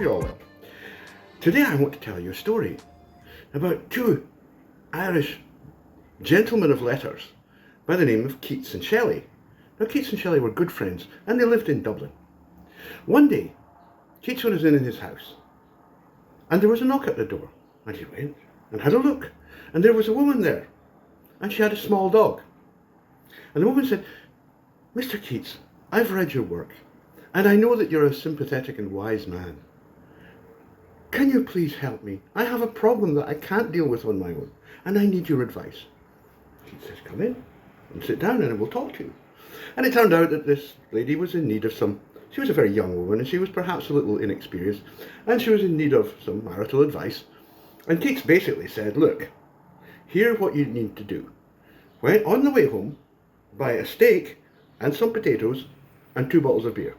hope you're all well. Today I want to tell you a story about two Irish gentlemen of letters by the name of Keats and Shelley. Now, Keats and Shelley were good friends and they lived in Dublin. One day, Keats was in his house and there was a knock at the door, and he went and had a look, and there was a woman there and she had a small dog. And the woman said, "Mr. Keats, I've read your work and I know that you're a sympathetic and wise man. Can you please help me? I have a problem that I can't deal with on my own and I need your advice." Keats says, "Come in and sit down and we'll talk to you." And it turned out that this lady was in need of she was a very young woman and she was perhaps a little inexperienced and she was in need of some marital advice. And Keats basically said, "Look, here's what you need to do. When on the way home, buy a steak and some potatoes and 2 bottles of beer.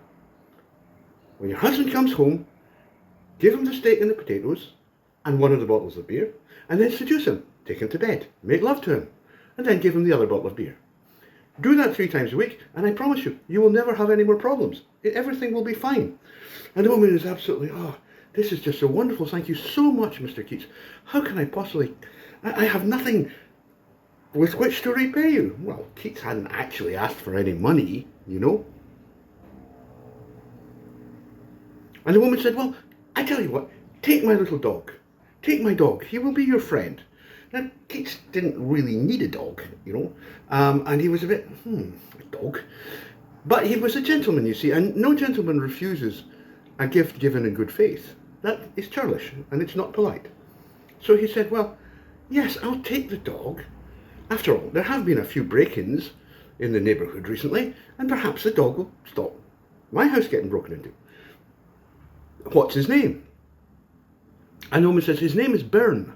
When your husband comes home, give him the steak and the potatoes and 1 of the bottles of beer, and then seduce him, take him to bed, make love to him, and then give him the other bottle of beer. Do that 3 times a week, and I promise you, you will never have any more problems. Everything will be fine." And the woman is absolutely, "Oh, this is just so wonderful. Thank you so much, Mr. Keats. How can I possibly, I have nothing with which to repay you." Well, Keats hadn't actually asked for any money, you know. And the woman said, "Well, I tell you what, take my little dog. Take my dog. He will be your friend." Now, Keats didn't really need a dog, you know, and he was a bit, a dog. But he was a gentleman, you see, and no gentleman refuses a gift given in good faith. That is churlish, and it's not polite. So he said, "Well, yes, I'll take the dog. After all, there have been a few break-ins in the neighbourhood recently, and perhaps the dog will stop my house getting broken into. What's his name?" And the woman says, "His name is Byrne."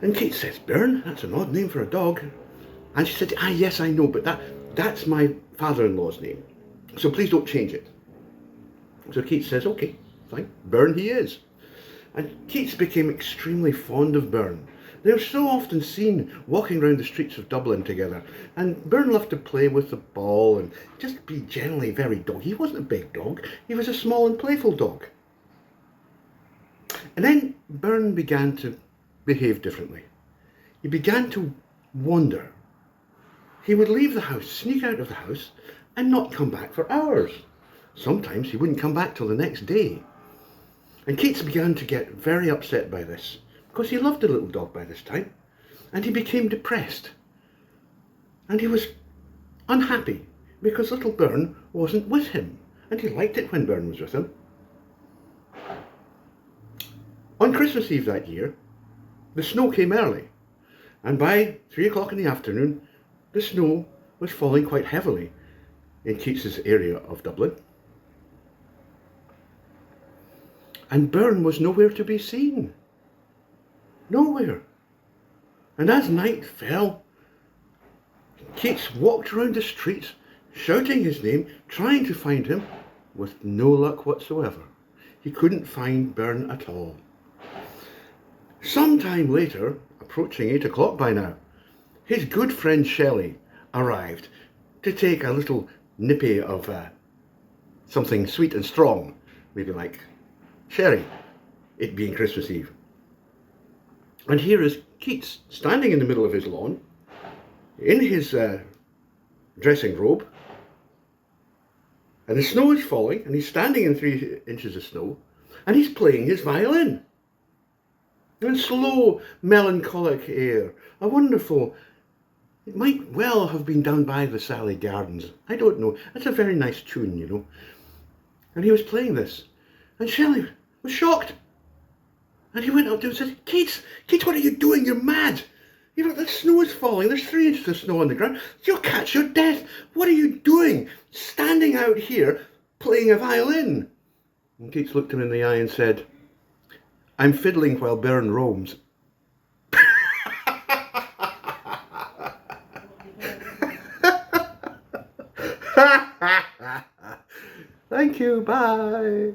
And Keats says, "Byrne? That's an odd name for a dog." And she said, "Yes, I know, but that's my father-in-law's name. So please don't change it." So Keats says, "Okay, fine, Byrne he is." And Keats became extremely fond of Byrne. They were so often seen walking around the streets of Dublin together. And Byrne loved to play with the ball and just be generally very doggy. He wasn't a big dog. He was a small and playful dog. And then Byrne began to behave differently. He began to wander. He would leave the house, sneak out of the house, and not come back for hours. Sometimes he wouldn't come back till the next day. And Keats began to get very upset by this, because he loved the little dog by this time, and he became depressed. And he was unhappy because little Byrne wasn't with him, and he liked it when Byrne was with him. On Christmas Eve that year, the snow came early, and by 3 o'clock in the afternoon, the snow was falling quite heavily in Keats's area of Dublin. And Byrne was nowhere to be seen. Nowhere. And as night fell, Keats walked around the streets, shouting his name, trying to find him, with no luck whatsoever. He couldn't find Byrne at all. Some time later, approaching 8 o'clock by now, his good friend Shelley arrived to take a little nippy of something sweet and strong, maybe like sherry, it being Christmas Eve. And here is Keats standing in the middle of his lawn, in his dressing robe, and the snow is falling, and he's standing in 3 inches of snow, and he's playing his violin. In slow, melancholic air, a wonderful, it might well have been down by the Sally Gardens, I don't know, it's a very nice tune, you know. And he was playing this, and Shelley was shocked. And he went up to him and said, Keats, what are you doing? You're mad. You know, the snow is falling. There's 3 inches of snow on the ground. You'll catch your death. What are you doing? Standing out here playing a violin. And Keats looked him in the eye and said, "I'm fiddling while Byrne roams." Thank you. Bye.